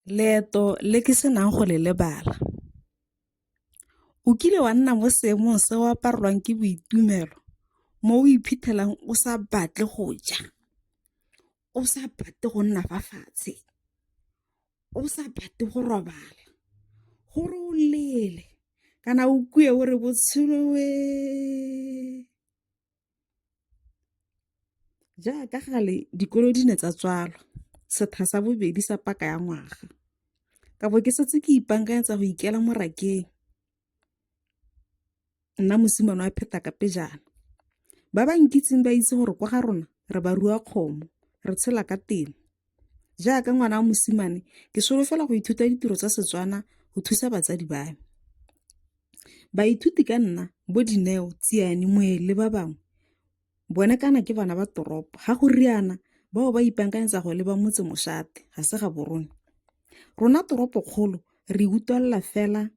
Leeto le ke senang go le lebala. O kile wa nna mo seemong se o aparelwang ke boitumelo mo o iphitlhelang o sa batle go ja, o sa batle go nna fa fatshe, o sa batle go robala, gore o lele kana o kue o re botshelo jaaka gale dikolo di ne tsa tswalwa setha sa bobedi sa paka ya ngwaga. Ka bo ke setse ke ipaakanyetsa go ikela morakeng nna mosimane wa pheta ka pejana. Ba ba nkitseng ba itse gore kwa ga rona re ba rua kgomo, re tshela ka temo. Jaaka ngwana wa mosimane ke solofela go ithuta ditiro tsa Setswana go thusa batsadi ba me. Baithuti ka nna bo Dineo, Tsiane, Moe le ba bangwe bone kana ke bana ba toropo, ga go riana bao ba ipaakanyetsa go leba motse mošate ga se ga borona. Rona toropo kgolo re utlwalela fela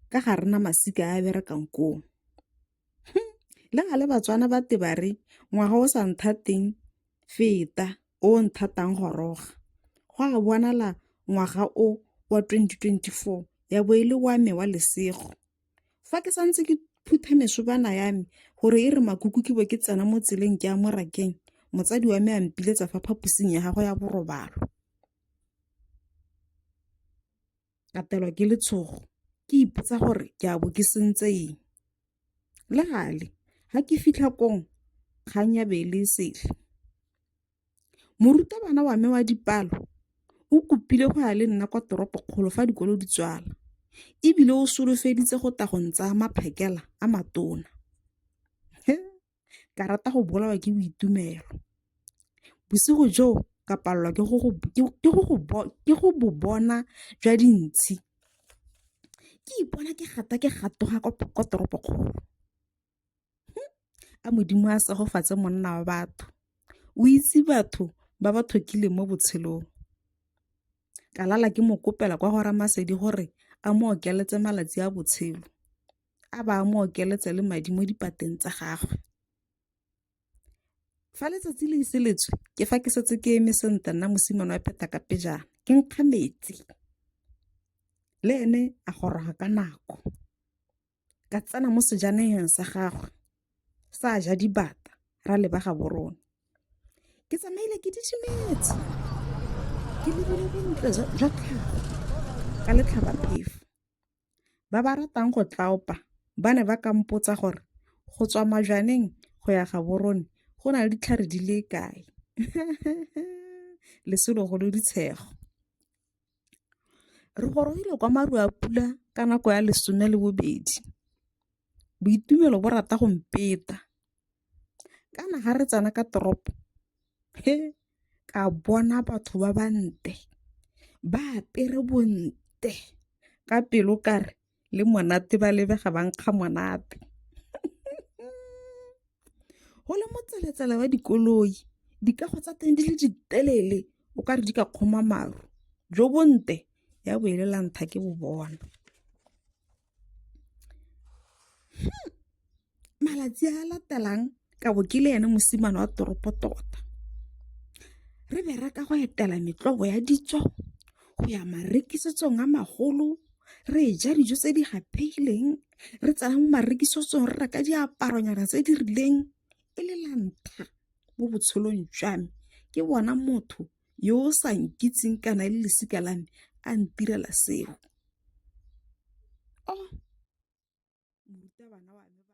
ka ga rena masika a berekang koo. Le gale Batswana ba te ba re ngwaga o sa nthateng feta o nthatang goroga. Go a bonala ngwaga o wa 2024 ya bo e le wa me wa lesego. Fa ke santse ke phutha mesobana ya me gore e re makuku ke bo ke tsena mo tseleng ke ya morakeng, motsadi wa me a mpiletsa fa phaposing ya gagwe ya borobalo. Ka telwa ke letshogo, ke ipotsa gore ke a bo ke sentse eng. Le gale ga ke fitlha kong kgang ya be e le sele. Morutabana wa me wa dipalo o kopile go ya le nna kwa toropo kgolo fa dikolo di tswala, ebile o solofeditse go ta go ntsaya maphakela a matona. Ka rata go bolawa ke boitumelo. Bosigo joo ka palelwa ke go bo bona jwa dintshi. Ke ipona ke gatoga kwa toropo kgolo. A Modimo a segofatse monna wa batho. O itse batho ba ba thokileng mo botshelong. Ka lala ke mo kopela kwa go Ramasedi gore a mo okeletse malatsi a botshelo, a ba a mo okeletse le madi mo dipateng tsa gagwe. Fa letsatsi le ise letswe ke fa ke setse ke eme sentle nna mosimane wa pheta ka pejana ke nkga metsi. Le ene a goroga ka nako, ka tsena mo sejaneng sa gagwe sa ja dibata ra leba ga borona. Ke tsamaile ke didimetse ke lebile bontle jwa tlhago ka letlhabaphefo. Ba ba ratang go tlaopa ba ne ba ka mpotsa gore go tswa majwaneng go ya ga borone go na le ditlhare di le kae. Lesolo go le ditshego. Re gorogile kwa maru a pula ka nako ya 12. Boitumelo bo rata go mpeta. Kana ga re tsena ka toropo, ka bona batho ba bante ba apere bonte ka pelo kare le monate ba lebega ba nkga monate. Go le motseletsele wa dikoloi, dikago tsa teng di le ditelele o ka re di ka kgoma maru, jo bonte ya bo e le la ntlha ke bo bona. Malatsi a latelang ka bo ke le ene mosimane wa toropo tota. Re bereka go etela metlobo ya ditso, go ya marekisetsong a magolo, re ja dijo tse di gapeileng, re tsena mo marekisetsong re reka diaparonyana tse di rileng. E le la ntlha mo botshelong jwa me ke bona motho yo o sa nkitseng kana le lesika la me a ntirela seo. Morutabana wa me